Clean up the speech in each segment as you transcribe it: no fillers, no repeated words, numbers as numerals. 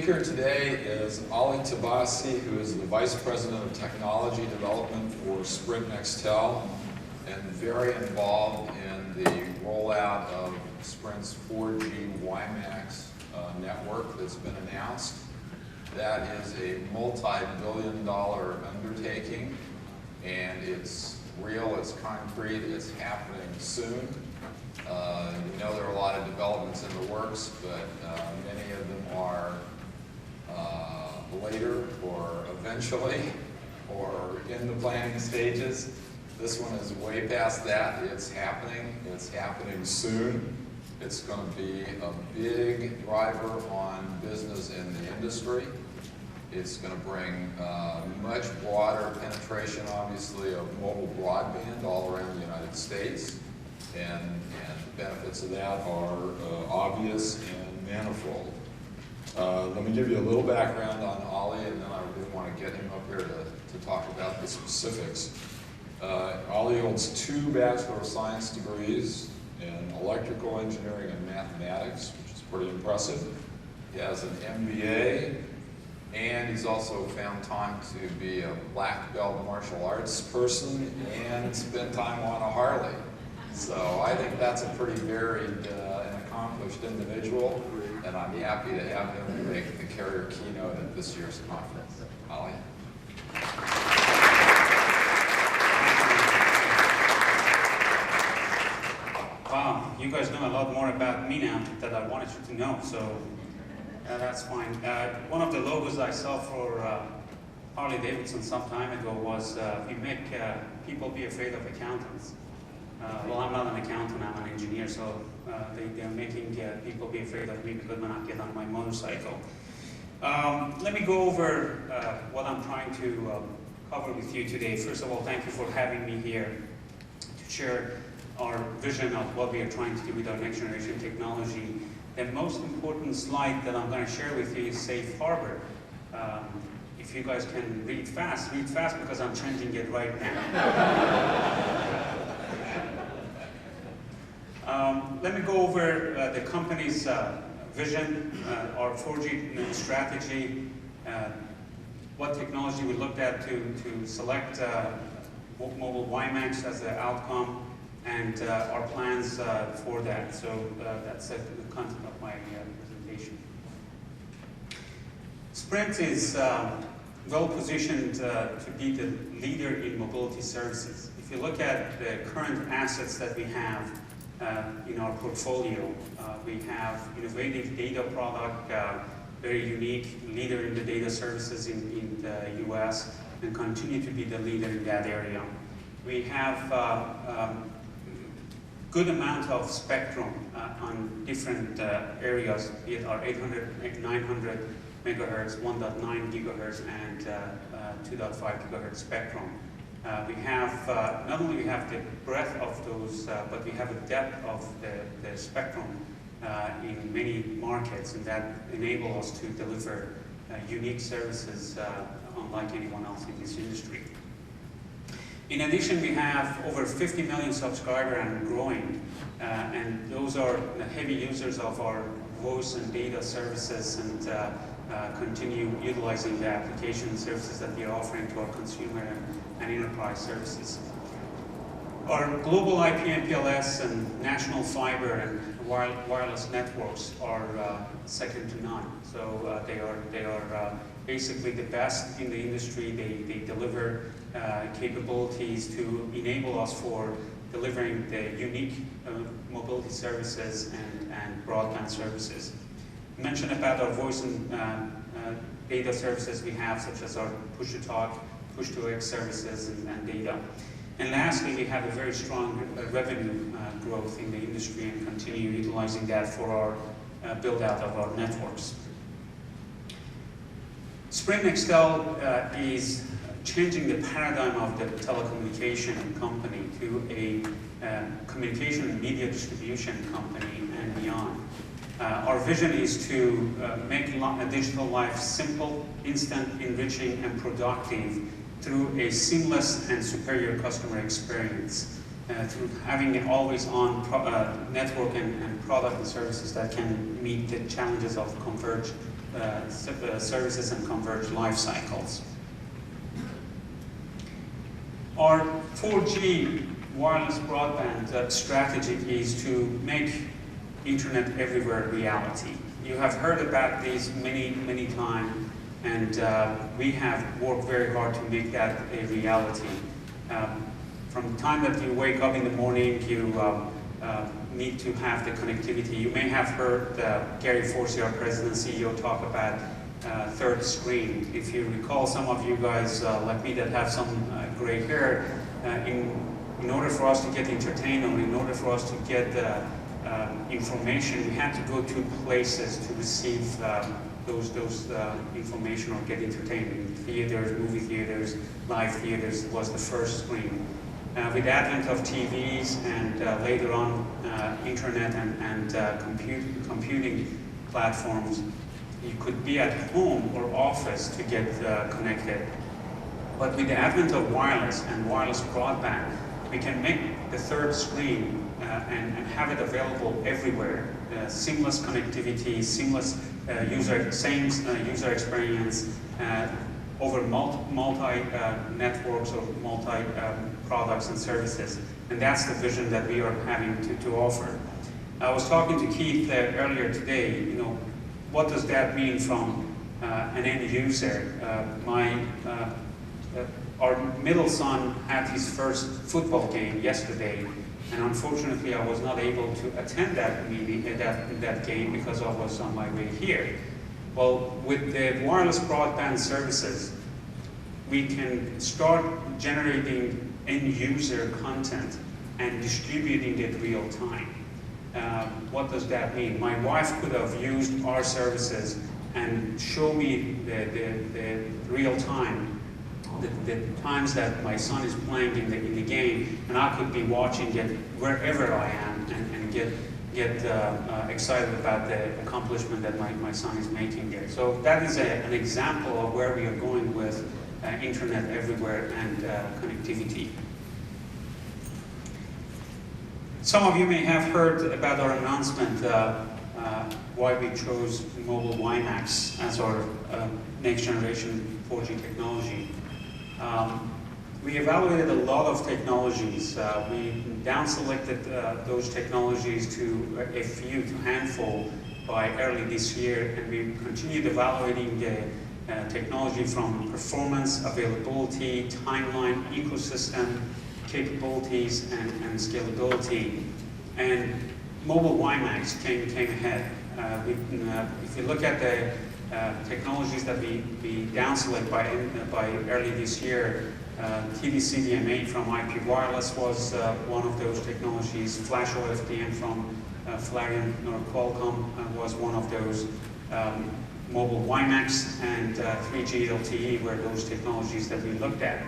speaker today is Ali Tabasi, who is the Vice President of Technology Development for Sprint Nextel and very involved in the rollout of Sprint's 4G WiMAX network that's been announced. That is a multi-billion-dollar undertaking, and it's real, it's concrete, it's happening soon. You know there are a lot of developments in the works, but many of them are later or eventually or in the planning stages. This one is way past that. It's happening soon. It's going to be a big driver on business in the industry. It's going to bring much broader penetration, obviously, of mobile broadband all around the United States. And the benefits of that are obvious and manifold. Let me give you a little background on Ali, and then I really want to get him up here to talk about the specifics. Ali holds 2 Bachelor of Science degrees in electrical engineering and mathematics, which is pretty impressive. He has an MBA, and he's also found time to be a black belt martial arts person and spend time on a Harley. So I think that's a pretty varied and accomplished individual, and I'm happy to have him make the carrier keynote at this year's conference. Ali? Wow, you guys know a lot more about me now that I wanted you to know, so that's fine. One of the logos I saw for Harley Davidson some time ago was we make people be afraid of accountants. Well, I'm not an accountant, I'm an engineer, so they're making people be afraid of me because when I get on my motorcycle. Let me go over what I'm trying to cover with you today. First of all, thank you for having me here to share our vision of what we are trying to do with our next generation technology. The most important slide that I'm going to share with you is Safe Harbor. If you guys can read fast because I'm changing it right now. Let me go over the company's vision, our 4G strategy, what technology we looked at to select mobile WiMAX as the outcome, and our plans for that. So that's the content of my presentation. Sprint is well positioned to be the leader in mobility services. If you look at the current assets that we have in our portfolio, we have innovative data product, very unique leader in the data services in the US, and continue to be the leader in that area. We have good amount of spectrum on different areas, be it our 800, 900 megahertz, 1.9 gigahertz, and 2.5 gigahertz spectrum. We have, not only we have the breadth of those, but we have a depth of the spectrum in many markets, and that enable us to deliver unique services unlike anyone else in this industry. In addition, we have over 50 million subscribers and growing, and those are the heavy users of our voice and data services, and continue utilizing the application services that we are offering to our consumer and enterprise services. Our global IP MPLS and national fiber and wireless networks are second to none. So they are basically the best in the industry. They deliver capabilities to enable us for delivering the unique mobility services and broadband services. I mentioned about our voice and data services we have, such as our push-to-talk, push-to-X services and data. And lastly, we have a very strong revenue growth in the industry and continue utilizing that for our build-out of our networks. Sprint Nextel is changing the paradigm of the telecommunication company to a communication and media distribution company and beyond. Our vision is to make a digital life simple, instant, enriching, and productive through a seamless and superior customer experience, through having an always-on network and product and services that can meet the challenges of converged services and converged life cycles. Our 4G wireless broadband strategy is to make Internet everywhere reality. You have heard about these many times, and we have worked very hard to make that a reality. From the time that you wake up in the morning, you need to have the connectivity. You may have heard Gary Forsey, our President and CEO, talk about third screen. If you recall, some of you guys like me that have some gray hair, in order for us to get entertained, or in order for us to get information, we had to go to places to receive those information or get entertainment. Theaters, movie theaters, live theaters was the first screen. With the advent of TVs and later on internet and computing platforms, you could be at home or office to get connected. But with the advent of wireless and wireless broadband, we can make the third screen and have it available everywhere. Seamless connectivity, seamless user experience over multi networks or multi products and services. And that's the vision that we are having to offer. I was talking to Keith earlier today. You know, what does that mean from an end user? Our middle son had his first football game yesterday, and unfortunately I was not able to attend that meeting, that game, because I was on my way here. Well, with the wireless broadband services, we can start generating end-user content and distributing it real time. What does that mean? My wife could have used our services and show me the real time, the times that my son is playing in the game, and I could be watching it wherever I am and get excited about the accomplishment that my son is making there. So that is an example of where we are going with internet everywhere and connectivity. Some of you may have heard about our announcement why we chose mobile WiMAX as our next generation 4G technology. We evaluated a lot of technologies. We down-selected those technologies to a few, to handful by early this year, and we continued evaluating the technology from performance, availability, timeline, ecosystem, capabilities, and scalability. And mobile WiMAX came ahead. If you look at the technologies that we down-select by early this year, TD-CDMA from IP Wireless was one of those technologies. Flash OFDM from Flareon or Qualcomm was one of those. Mobile WiMAX and 3G LTE were those technologies that we looked at.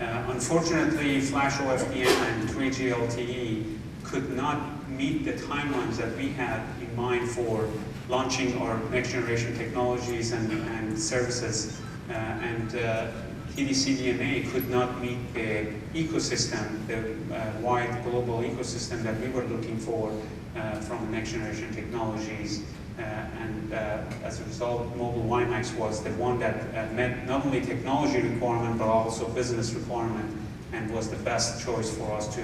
Unfortunately, Flash OFDM and 3G LTE could not meet the timelines that we had in mind for launching our next generation technologies and services. TD-CDMA could not meet the ecosystem, the wide global ecosystem that we were looking for from next generation technologies. As a result, mobile WiMAX was the one that met not only technology requirement but also business requirement, and was the best choice for us to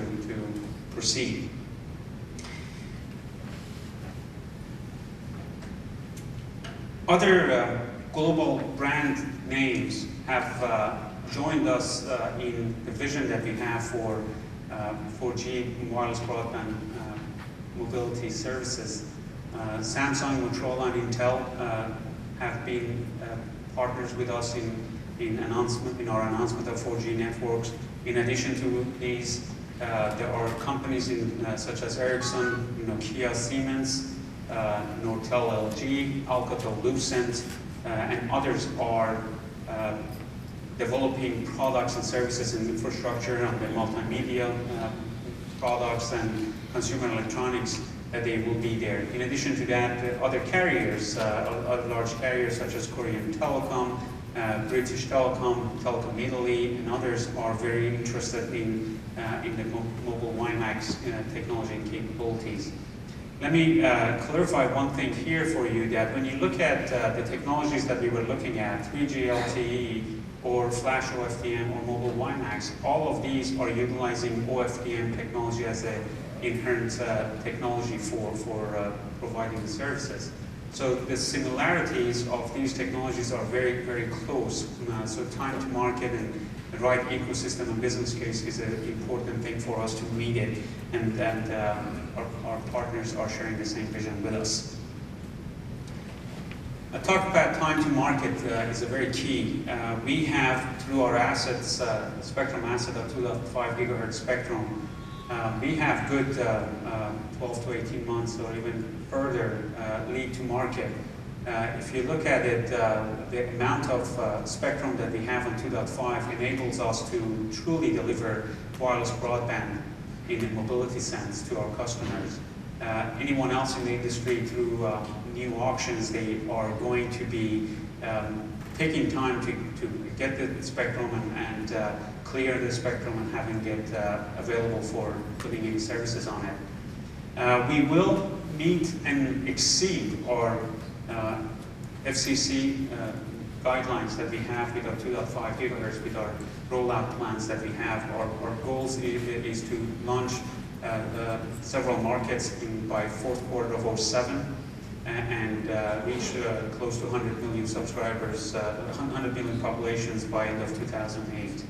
proceed. Other global brand names have joined us in the vision that we have for 4G wireless broadband mobility services. Samsung, Motorola, and Intel have been partners with us in our announcement of 4G networks. In addition to these, there are companies such as Ericsson, Nokia, Siemens, Nortel, LG, Alcatel-Lucent, and others are developing products and services and infrastructure on the multimedia products and consumer electronics. They will be there. In addition to that, other carriers, other large carriers such as Korean Telecom, British Telecom, Telecom Italy, and others are very interested in the mobile WiMAX technology and capabilities. Let me clarify one thing here for you, that when you look at the technologies that we were looking at, 3G LTE or Flash OFDM or mobile WiMAX, all of these are utilizing OFDM technology as an inherent technology for providing the services. So the similarities of these technologies are very, very close. So time to market and the right ecosystem and business case is an important thing for us to meet it, and that our partners are sharing the same vision with us. I talked about time to market is a very key. We have, through our assets, spectrum asset of 2.5 gigahertz spectrum, we have good 12 to 18 months or even further lead to market. If you look at it, the amount of spectrum that we have on 2.5 enables us to truly deliver wireless broadband in a mobility sense to our customers. Anyone else in the industry, through new auctions, they are going to be taking time to get the spectrum and clear the spectrum and having it available for putting any services on it. We will meet and exceed our FCC guidelines that we have with our 2.5 gigahertz, with our rollout plans that we have. Our goals is to launch several markets by fourth quarter of 2007 and reach close to 100 million subscribers, 100 million populations by end of 2008.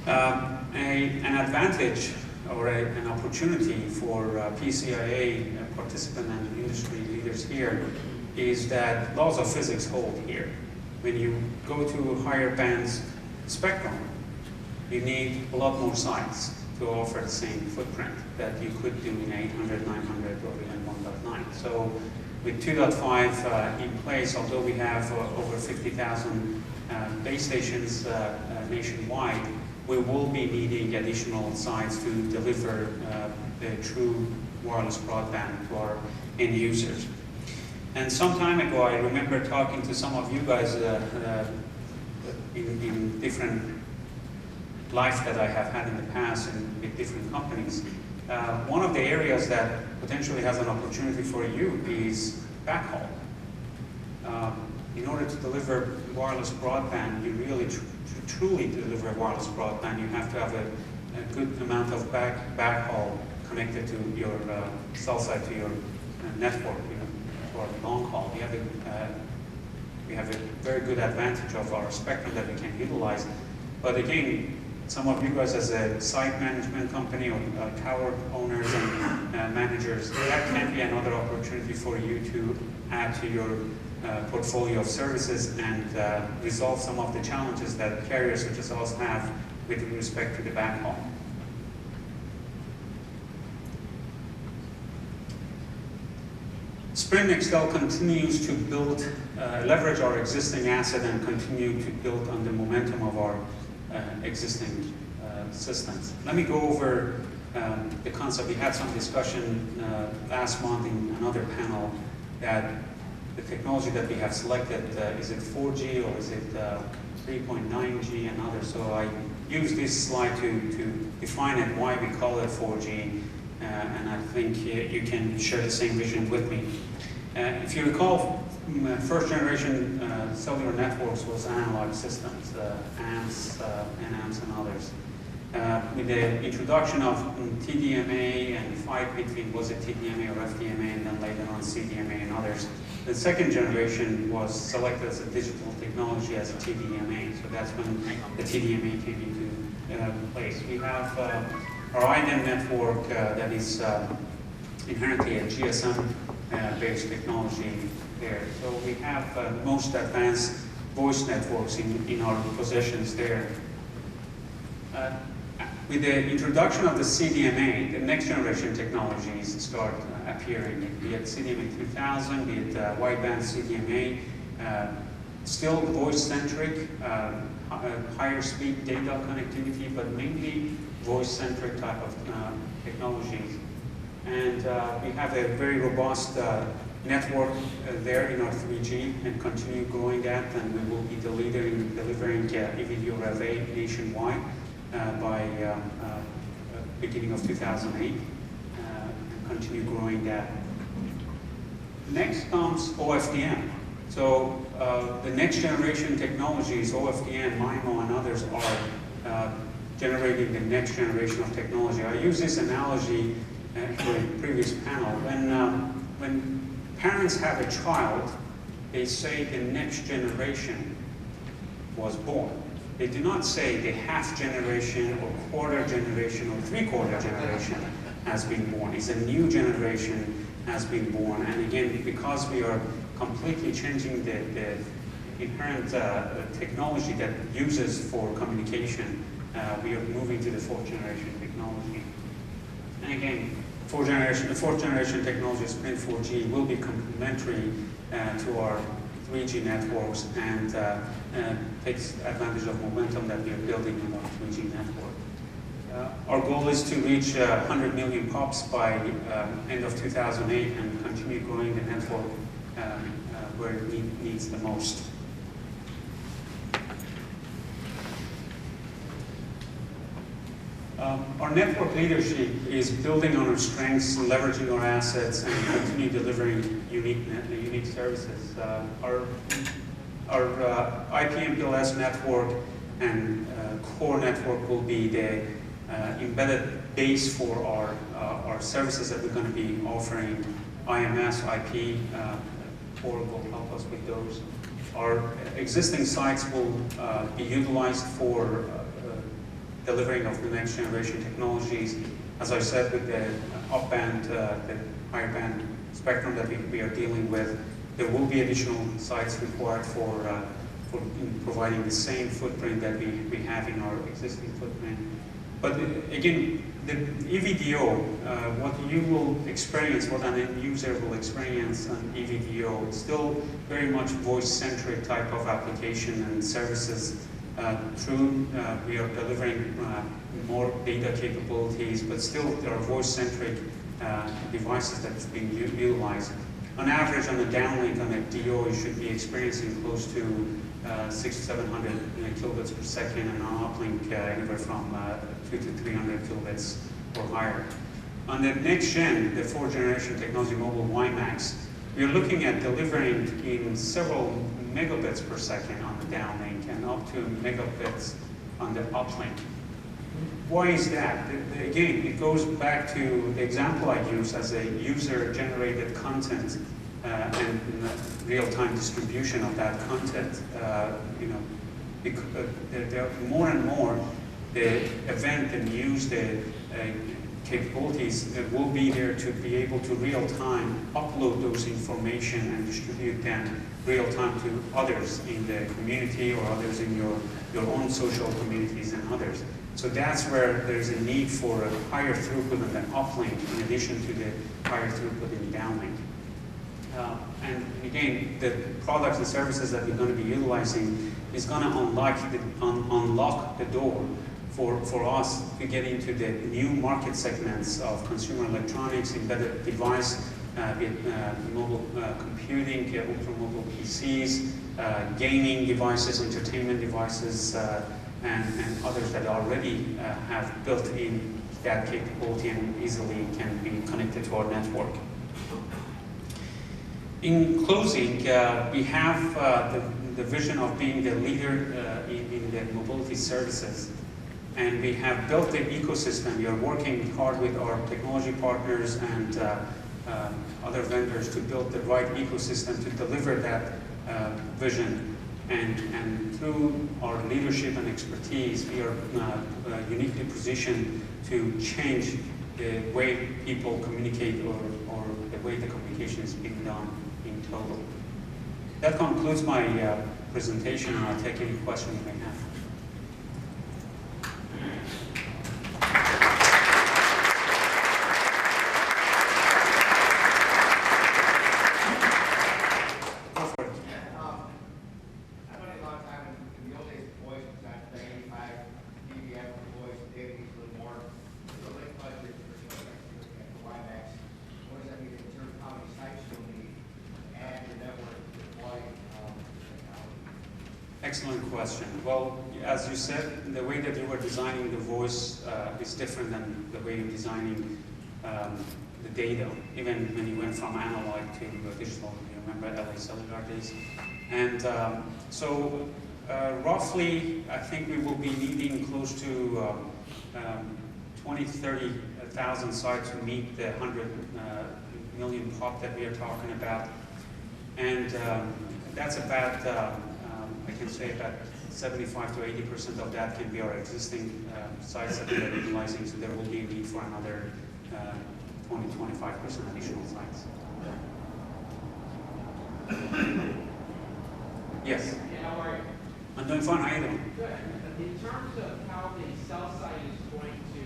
An advantage or an opportunity for PCIA participant and industry leaders here is that laws of physics hold here. When you go to higher bands spectrum, you need a lot more sites to offer the same footprint that you could do in 800, 900, or even 1.9. So with 2.5 in place, although we have over 50,000 base stations nationwide, we will be needing additional sites to deliver the true wireless broadband to our end users. And some time ago, I remember talking to some of you guys in different life that I have had in the past and with different companies. One of the areas that potentially has an opportunity for you is backhaul. In order to deliver wireless broadband, you really truly deliver wireless broadband, you have to have a good amount of backhaul connected to your cell site, to your network, for long haul. We have a very good advantage of our spectrum that we can utilize. But again, some of you guys as a site management company or tower owners and managers, that can be another opportunity for you to add to your portfolio of services and resolve some of the challenges that carriers such as us have with respect to the backhaul. Sprint Nextel continues to build, leverage our existing asset and continue to build on the momentum of our existing systems. Let me go over the concept. We had some discussion last month in another panel that the technology that we have selected, is it 4G or is it 3.9G and others? So I use this slide to define it, why we call it 4G, and I think you can share the same vision with me. If you recall, first generation cellular networks was analog systems, AMS, NAMS and others. With the introduction of TDMA and fight between was it TDMA or FDMA and then later on CDMA and others, the second generation was selected as a digital technology as a TDMA. So that's when the TDMA came into place. We have our IDEM network that is inherently a GSM-based technology there. So we have most advanced voice networks in our possessions there. With the introduction of the CDMA, the next generation technologies start appearing, be it CDMA 3000, be it wideband CDMA, still voice-centric, higher speed data connectivity, but mainly voice-centric type of technologies. And we have a very robust network there in our 3G and continue growing that, and we will be the leader in delivering eVideo Rev8 nationwide by beginning of 2008, and continue growing that. Next comes OFDM. So the next generation technologies, OFDM, MIMO, and others are generating the next generation of technology. I use this analogy in the previous panel. When parents have a child, they say the next generation was born. They do not say the half generation or quarter generation or three-quarter generation has been born. It's a new generation has been born. And again, because we are completely changing the inherent technology that uses for communication, we are moving to the fourth generation technology. And again, the fourth generation technology, Sprint 4G, will be complementary to our 3G networks and takes advantage of momentum that we are building in our 3G network. Our goal is to reach 100 million POPs by end of 2008 and continue growing the network where it needs the most. Our network leadership is building on our strengths, leveraging our assets, and continue delivering unique services. Our IP/MPLS network and core network will be the embedded base for our services that we're going to be offering. IMS, IP, core will help us with those. Our existing sites will be utilized for delivering of the next generation technologies. As I said, with the up-band, the higher band spectrum that we are dealing with, there will be additional sites required for providing the same footprint that we have in our existing footprint. But again, the EVDO, what you will experience, what an end user will experience on EVDO, it's still very much voice-centric type of application and services. We are delivering more data capabilities, but still there are voice-centric devices that is being utilized. On average, on a downlink on a DO, you should be experiencing close to 600 to 700 kilobits per second, and on uplink anywhere from 200 to 300 kilobits or higher. On the next gen, the fourth generation technology, mobile WiMAX, we are looking at delivering in several megabits per second on the downlink and up to megabits on the uplink. Why is that? Again, it goes back to the example I used as a user-generated content and real-time distribution of that content. There are more and more the event, the news, the capabilities that will be there to be able to real-time upload those information and distribute them real-time to others in the community or others in your own social communities and others. So that's where there's a need for a higher throughput on the uplink in addition to the higher throughput in downlink. And again, the products and services that we're going to be utilizing is going to unlock the door for us to get into the new market segments of consumer electronics, embedded device, mobile computing, ultra-mobile PCs, gaming devices, entertainment devices, and others that already have built in that capability and easily can be connected to our network. In closing, we have the vision of being the leader in the mobility services. And we have built the ecosystem. We are working hard with our technology partners and other vendors to build the right ecosystem to deliver that vision. And through our leadership and expertise, we are uniquely positioned to change the way people communicate or the way the communication is being done in total. That concludes my presentation, and I'll take any questions you may have. Excellent question. Well, as you said, the way that you were designing the voice is different than the way you're designing the data, even when you went from analog to digital. You remember LA Cellular days? And so roughly, I think we will be needing close to 20 to 30,000 sites to meet the 100 million pop that we are talking about. And that's about, I can say about 75 to 80% of that can be our existing sites that we are utilizing, so there will be a need for another 20 to 25% additional sites. Yes? Yeah, how are you? I'm doing fine, how are you doing? Good. In terms of how the cell site is going to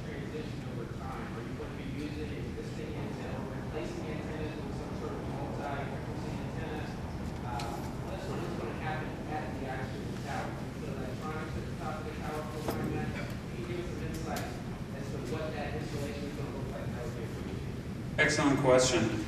transition over time, are you going to be using existing antenna or replacing antennas with some sort of multi-frequency antenna? This one is going to happen at the actual tower. The electronics at the top of the tower program that. Can you give us some insight as to what that installation is going to look like? That would be appreciated. Excellent question.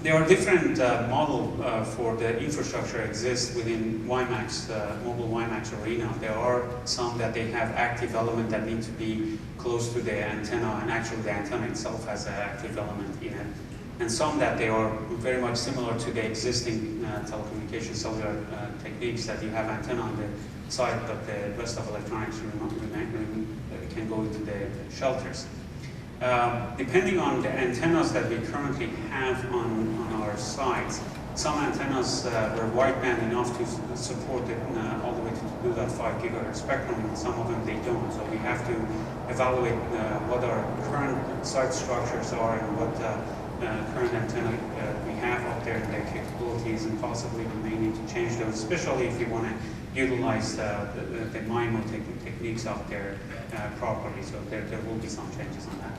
There are different models for the infrastructure exists within WiMAX, mobile WiMAX arena. There are some that they have active element that need to be close to the antenna, and actually the antenna itself has an active element in it. And some that they are very much similar to the existing telecommunication cellular techniques that you have antenna on the side, but the rest of electronics can go into the shelters. Depending on the antennas that we currently have on our sites, some antennas were wideband enough to support it all the way to 2.5 gigahertz spectrum, and some of them they don't. So we have to evaluate what our current site structures are and what current antenna we have up there and their capabilities, and possibly we may need to change those, especially if you want to utilize the MIMO techniques out there properly. So there will be some changes on that.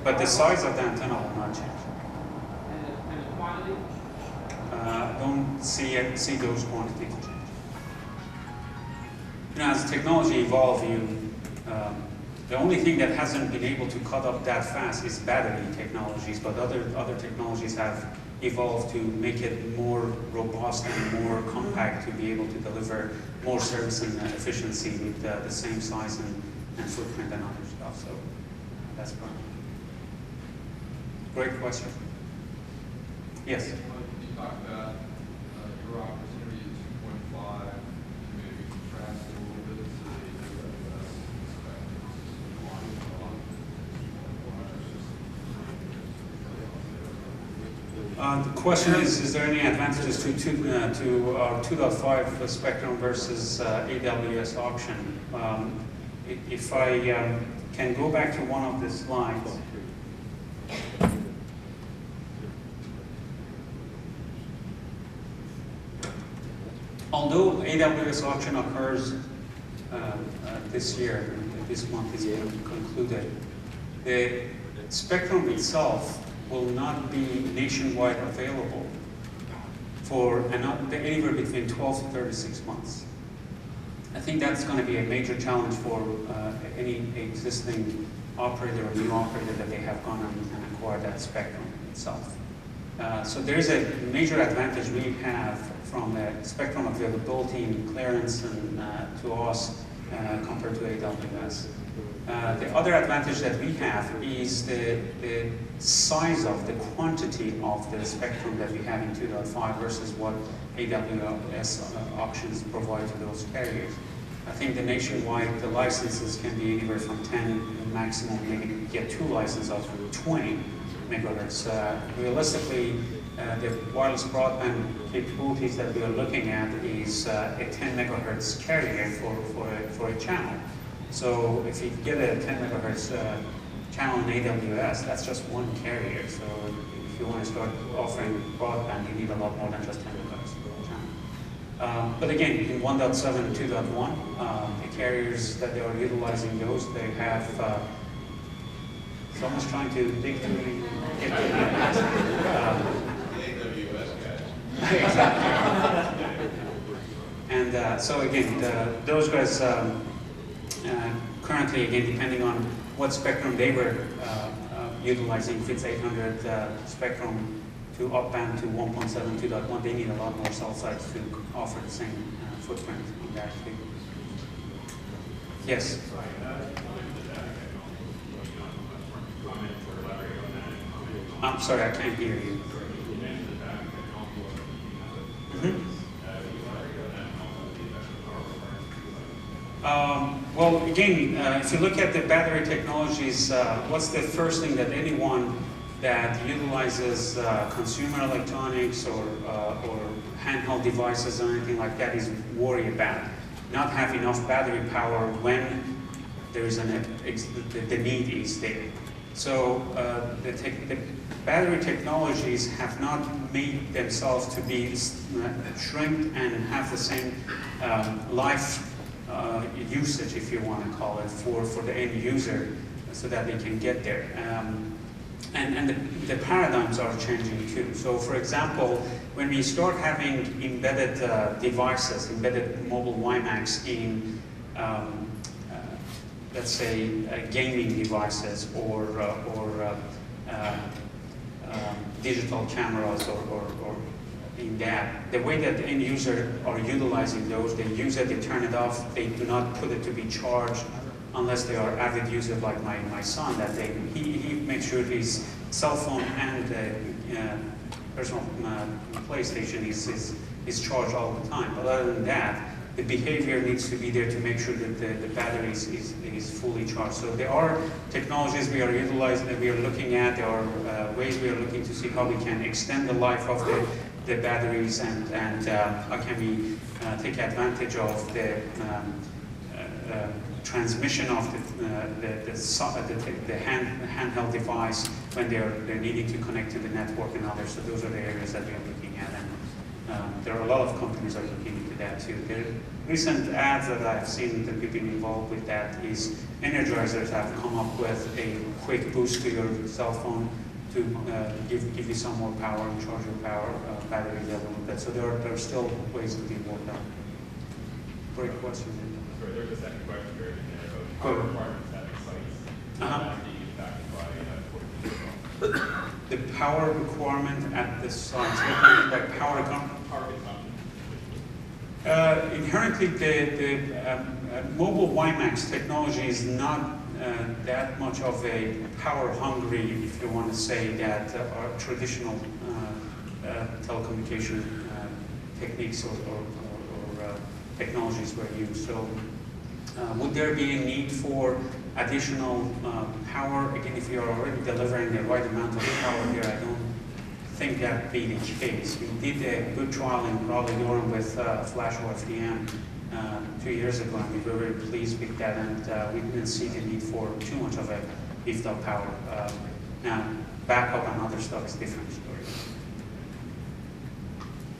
But the size of the antenna will not change. And the quantity? Don't see those quantities change. You know, as technology evolves, the only thing that hasn't been able to cut up that fast is battery technologies, but other technologies have evolved to make it more robust and more compact to be able to deliver more service and efficiency with the same size and footprint and other stuff. So that's fine. Great question. Yes? You talked about your opportunity at 2.5, maybe contrast it a little bit to the question is there any advantages to our 2.5 spectrum versus AWS auction? If I can go back to one of the slides. Although AWS auction occurs this year, this month is being concluded, the spectrum itself will not be nationwide available for anywhere between 12 to 36 months. I think that's going to be a major challenge for any existing operator or new operator that they have gone and acquired that spectrum itself. So there's a major advantage we have from the spectrum availability and clearance and to us compared to AWS. The other advantage that we have is the size of the quantity of the spectrum that we have in 2.5 versus what AWS auctions provide to those carriers. I think the nationwide, the licenses can be anywhere from 10 maximum, maybe get 2 licenses of 20 megahertz. Realistically, the wireless broadband capabilities that we are looking at is a 10 megahertz carrier for a channel. So if you get a 10 megahertz channel in AWS, that's just one carrier. So if you want to start offering broadband, you need a lot more than just 10 megahertz channel. But again, in 1.7 and 2.1, the carriers that they are utilizing those, they have someone's trying to dig through and get to AWS guys. Exactly. And so again, those guys currently, again, depending on what spectrum they were utilizing, if it's 800 spectrum to up-band to 1.7, 2.1, they need a lot more cell sites to offer the same footprint on that. Yes. I'm sorry, I can't hear you. Well, again, if you look at the battery technologies, what's the first thing that anyone that utilizes consumer electronics or handheld devices or anything like that is worried about? Not have enough battery power when there is the need is there. So the battery technologies have not made themselves to be shrinked and have the same life usage, if you want to call it, for the end user, so that they can get there. And the paradigms are changing too. So for example, when we start having embedded devices, embedded mobile WiMAX in, let's say, gaming devices or digital cameras or in that, the way that the end user are utilizing those, they use it, they turn it off, they do not put it to be charged unless they are avid users like my son, that he makes sure his cell phone and personal PlayStation is charged all the time. But other than that, the behavior needs to be there to make sure that the battery is fully charged. So there are technologies we are utilizing, that we are looking at. There are ways we are looking to see how we can extend the life of the batteries and how can we take advantage of the transmission of the handheld device when they're needing to connect to the network and others. So those are the areas that we are looking at, and there are a lot of companies are looking into that too. The recent ads that I've seen that we've been involved with that is energizers have come up with a quick boost to your cell phone to give you some more power and charge your battery a little bit. So there are still ways to be worked on. Great question. Sorry, there's a second question here about power requirements at sites. The power requirement at the sites. What do you mean by power requirement? Inherently, the mobile WiMAX technology is not that much of a power hungry, if you want to say, that our traditional telecommunication techniques or technologies were used. So would there be a need for additional power? Again, if you are already delivering the right amount of power here, I don't think that be the case. We did a good trial in Raleigh-Durham with Flash OFDM 2 years ago, and we were very pleased with that, and we didn't see the need for too much of a beefed up power. Now, backup and other stuff is a different story.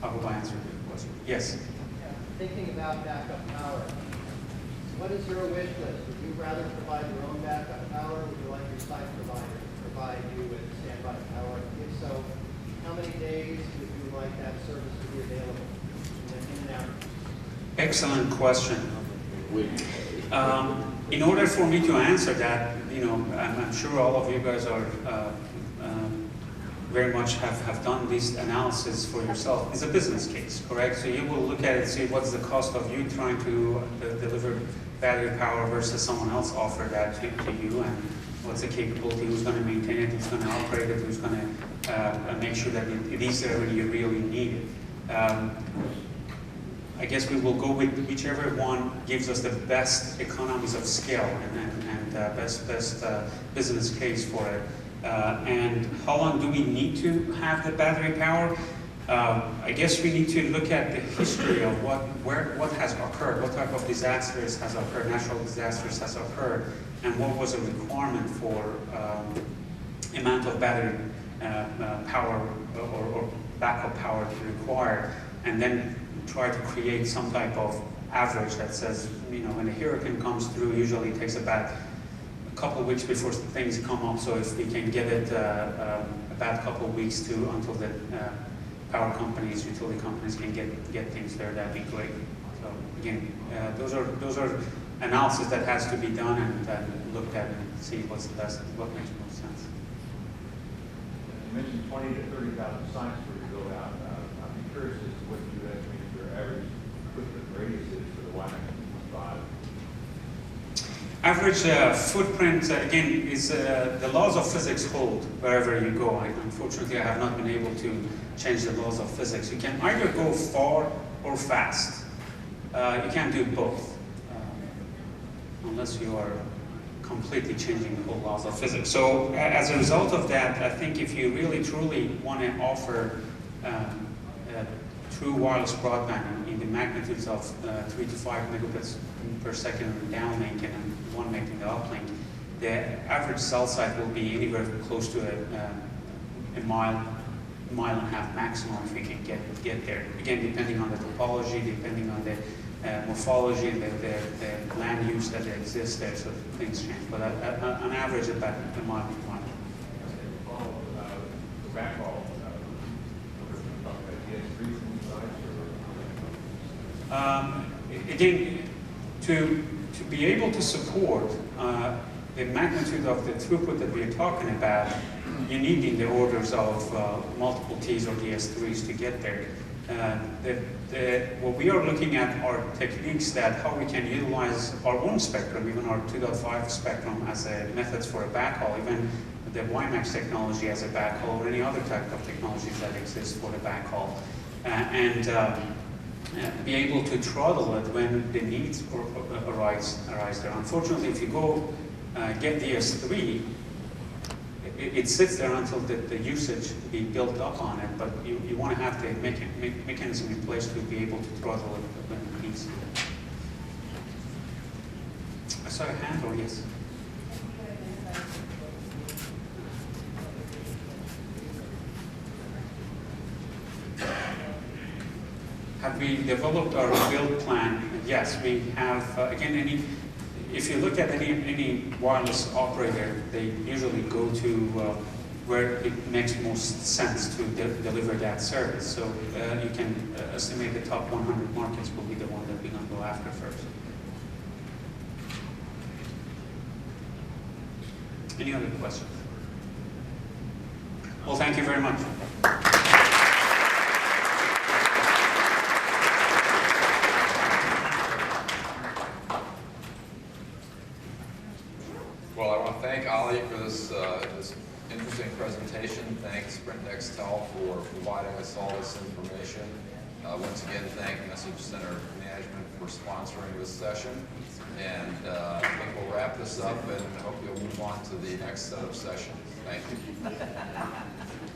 I hope I answered your question. Yes? Thinking about backup power, what is your wish list? Would you rather provide your own backup power, or would you like your site provider to provide you with standby power? If so, how many days would you like that service to be available in an average? Excellent question. In order for me to answer that, I'm sure all of you guys are very much have done this analysis for yourself. It's a business case, correct? So you will look at it, see what's the cost of you trying to deliver battery power versus someone else offer that to you, and what's the capability, who's going to maintain it, who's going to operate it, who's going to make sure that it is there when you really need it. I guess we will go with whichever one gives us the best economies of scale and best business case for it. And how long do we need to have the battery power? I guess we need to look at the history of what has occurred, what type of disasters has occurred, natural disasters has occurred, and what was a requirement for amount of battery power or backup power required, and then try to create some type of average that says, when a hurricane comes through, usually it takes about a couple of weeks before things come up. So if we can get it about a couple of weeks until the power companies, utility companies can get things there, that'd be great. So again, those are analysis that has to be done and looked at and see what's the best, what makes most sense. You mentioned 20 to 30,000 sites for you to build out. I'm curious as to what you estimate your average footprint radius is for the WiMAX 5. Average footprint, again, is the laws of physics hold wherever you go. Unfortunately, I have not been able to change the laws of physics. You can either go far or fast. You can't do both, unless you are completely changing the whole laws of physics. So as a result of that, I think if you really truly want to offer true wireless broadband in the magnitudes of 3 to 5 megabits per second in the downlink and 1 meg in the uplink, the average cell site will be anywhere close to a mile and a half maximum if we can get there. Again, depending on the topology, depending on the morphology and the land use that exists there, so things change. But on average, about a mile to 1 mile. The backhaul, again, to be able to support the magnitude of the throughput that we are talking about, you need in the orders of multiple T's or DS3s to get there. What we are looking at are techniques that how we can utilize our own spectrum, even our 2.5 spectrum, as methods for a backhaul, even the WiMAX technology as a backhaul, or any other type of technologies that exist for the backhaul, and be able to throttle it when the needs arise there. Unfortunately, if you go get DS3, it sits there until the usage be built up on it, but you want to have the mechanism in place to be able to throttle it when it needs. I saw a hand, or yes? Have we developed our build plan? Yes, we have. Again, if you look at any wireless operator, they usually go to where it makes most sense to deliver that service. So you can estimate the top 100 markets will be the one that we're going to go after first. Any other questions? Well, thank you very much. Well, I want to thank Ali for this interesting presentation. Thanks Sprint Nextel for providing us all this information. Once again, thank Message Center Management for sponsoring this session. And I think we'll wrap this up and I hope you'll move on to the next set of sessions. Thank you.